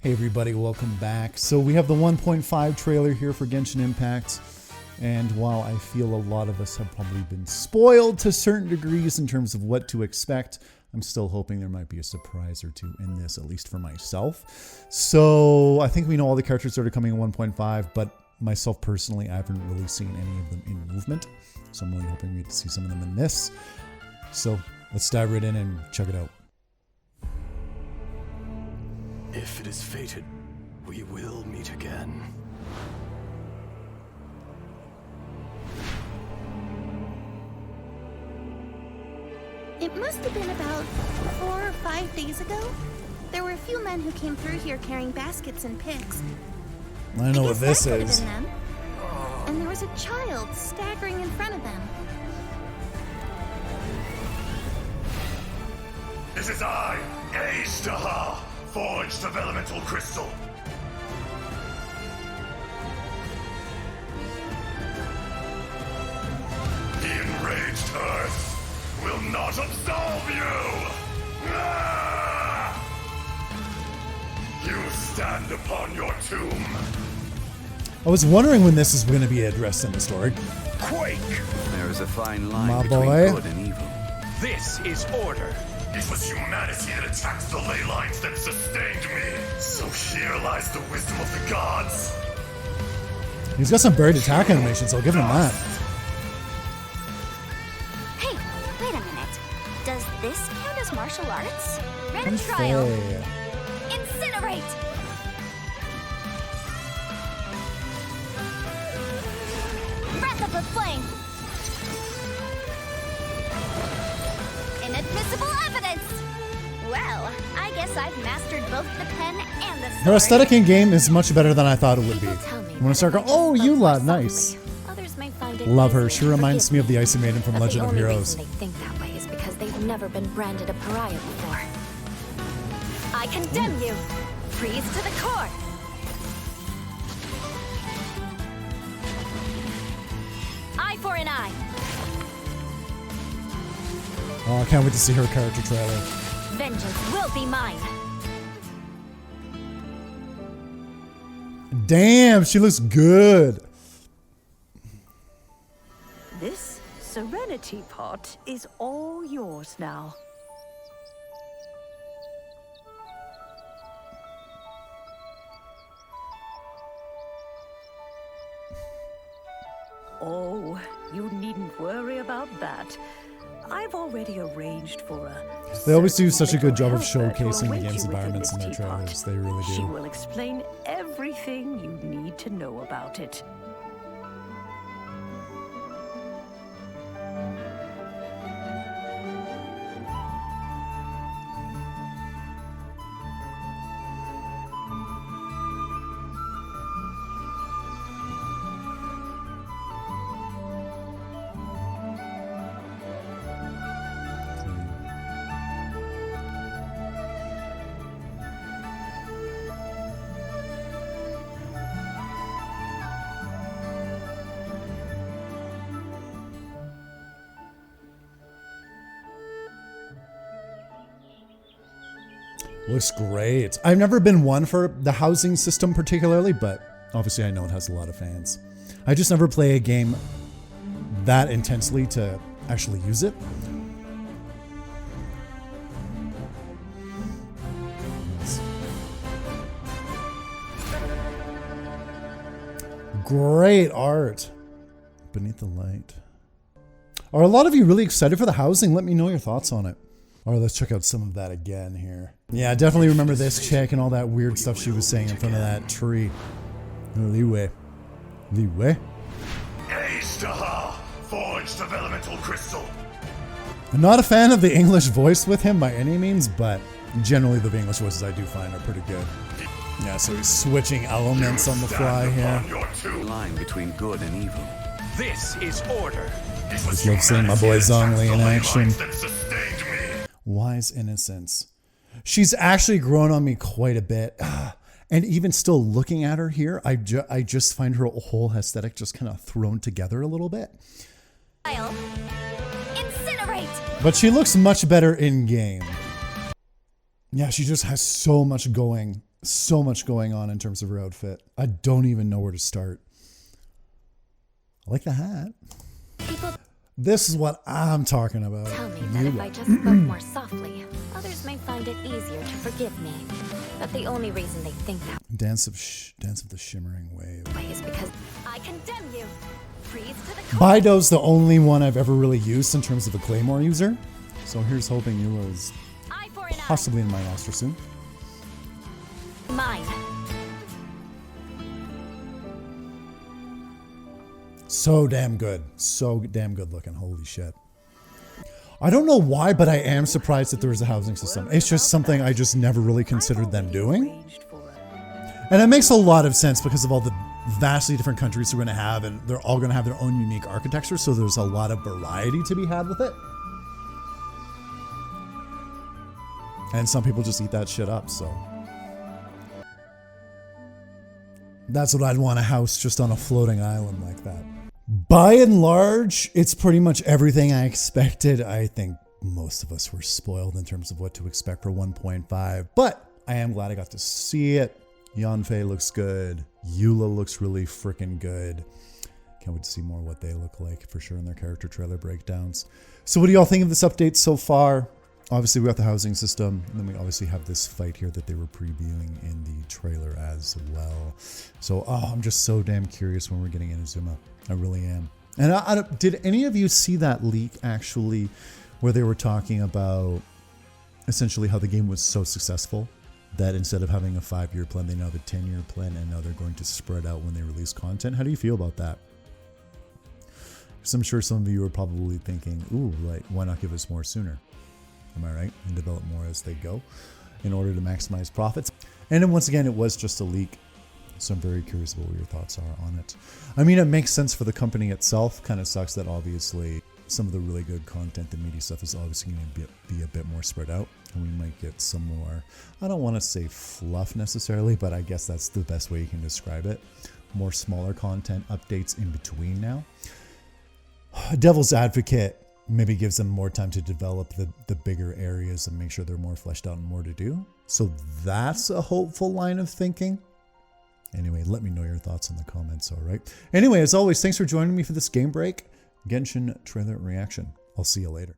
Hey everybody, welcome back. So we have the 1.5 trailer here for Genshin Impact, and while I feel a lot of us have probably been spoiled to certain degrees in terms of what to expect, I'm still hoping there might be a surprise or two in this, at least for myself. So I think we know all the characters that are coming in 1.5, but myself personally, I haven't really seen any of them in movement, so I'm really hoping we get to see some of them in this. So let's dive right in and check it out. If it is fated, we will meet again. It must have been about 4 or 5 days ago. There were a few men who came through here carrying baskets and picks. I know what this that is. could have been them. And there was a child staggering in front of them. This is I, Ashtaha, forged of elemental crystal. The enraged earth will not absolve you! Ah! You stand upon your tomb. I was wondering when this is going to be addressed in the story. Quake! There is a fine line My between boy. good and evil. This is order. It was humanity that attacked the ley lines that sustained me. So here lies the wisdom of the gods. He's got some buried attack animations, I'll give him that. Hey, wait a minute. Does this count as martial arts? Ready, trial. Okay. Incinerate! Breath of the flame! Inadmissible evidence! Well, I guess I've mastered both the pen and the sword. Her aesthetic in game is much better than I thought it would be. People tell me I'm gonna that start if going, oh, I just Eula, spoke nice. softly, others may find it Love her. easier She to reminds forgive me of the Icy Maiden from But Legend the of only Heroes. reason they think that way is because they've never been branded a pariah before. I condemn you! Freeze to the core! Eye for an eye! Oh, I can't wait to see her character trailer. Vengeance will be mine! Damn, she looks good. This Serenity Pot is all yours now. Oh, you needn't worry about that. I've already arranged for a... They always do such a good job of certain helper to showcasing the await game's you within environments in this their teapot. trailers. They really She do. will explain everything you need to know about it. Looks great. I've never been one for the housing system particularly, but obviously I know it has a lot of fans. I just never play a game that intensely to actually use it. Great art. Beneath the light. Are a lot of you really excited for the housing? Let me know your thoughts on it. All right, let's check out some of that again here. Yeah, I definitely remember this chick and all that weird stuff she was saying in front of that tree. Leeway. Leeway? Ashtaha, forged of elemental crystal. I'm not a fan of the English voice with him by any means, but generally the English voices I do find are pretty good. Yeah, so he's switching elements on the fly here. Line between good and evil. This is order. Just love seeing my boy Zhongli in action. Wise innocence. She's actually grown on me quite a bit. And even still looking at her here, I just find her whole aesthetic just kind of thrown together a little bit. Incinerate! But she looks much better in game. Yeah, she just has so much going So much going on in terms of her outfit. I don't even know where to start. I like the hat. People This is what I'm talking about. tell me that if I just spoke more softly, others may find it easier to forgive me. But the only reason they think that Dance of the Shimmering Wave. way is because I condemn you. Freeze to the core. Baido's the only one I've ever really used in terms of a Claymore user. So here's hoping Eula's Eye for an eye. possibly in my roster soon. Mine. So damn good. So damn good looking. Holy shit. I don't know why, but I am surprised that there is a housing system. It's just something I just never really considered them doing. Arranged for her. And it makes a lot of sense because of all the vastly different countries we're going to have, and they're all going to have their own unique architecture, so there's a lot of variety to be had with it. And some people just eat that shit up, so. That's what I'd want, a house just on a floating island like that. By and large, it's pretty much everything I expected. I think most of us were spoiled in terms of what to expect for 1.5, but I am glad I got to see it. Yanfei looks good. Eula looks really freaking good. Can't wait to see more what they look like for sure in their character trailer breakdowns. So what do y'all think of this update so far? Obviously, we got the housing system, and then we obviously have this fight here that they were previewing in the trailer as well. So, I'm just so damn curious when we're getting Inazuma. I really am. And did any of you see that leak, actually, where they were talking about essentially how the game was so successful that instead of having a 5-year plan, they now have a 10-year plan, and now they're going to spread out when they release content? How do you feel about that? Because I'm sure some of you are probably thinking, ooh, like, why not give us more sooner? Am I right? And develop more as they go in order to maximize profits. And then once again, it was just a leak. So I'm very curious about what your thoughts are on it. I mean, it makes sense for the company itself. Kind of sucks that obviously some of the really good content, the media stuff, is obviously going to be a bit more spread out. And we might get some more, I don't want to say fluff necessarily, but I guess that's the best way you can describe it. More smaller content updates in between now. Devil's advocate maybe gives them more time to develop the bigger areas and make sure they're more fleshed out and more to do. So that's a hopeful line of thinking. Anyway, let me know your thoughts in the comments, all right? Anyway, as always, thanks for joining me for this game break. Genshin trailer reaction. I'll see you later.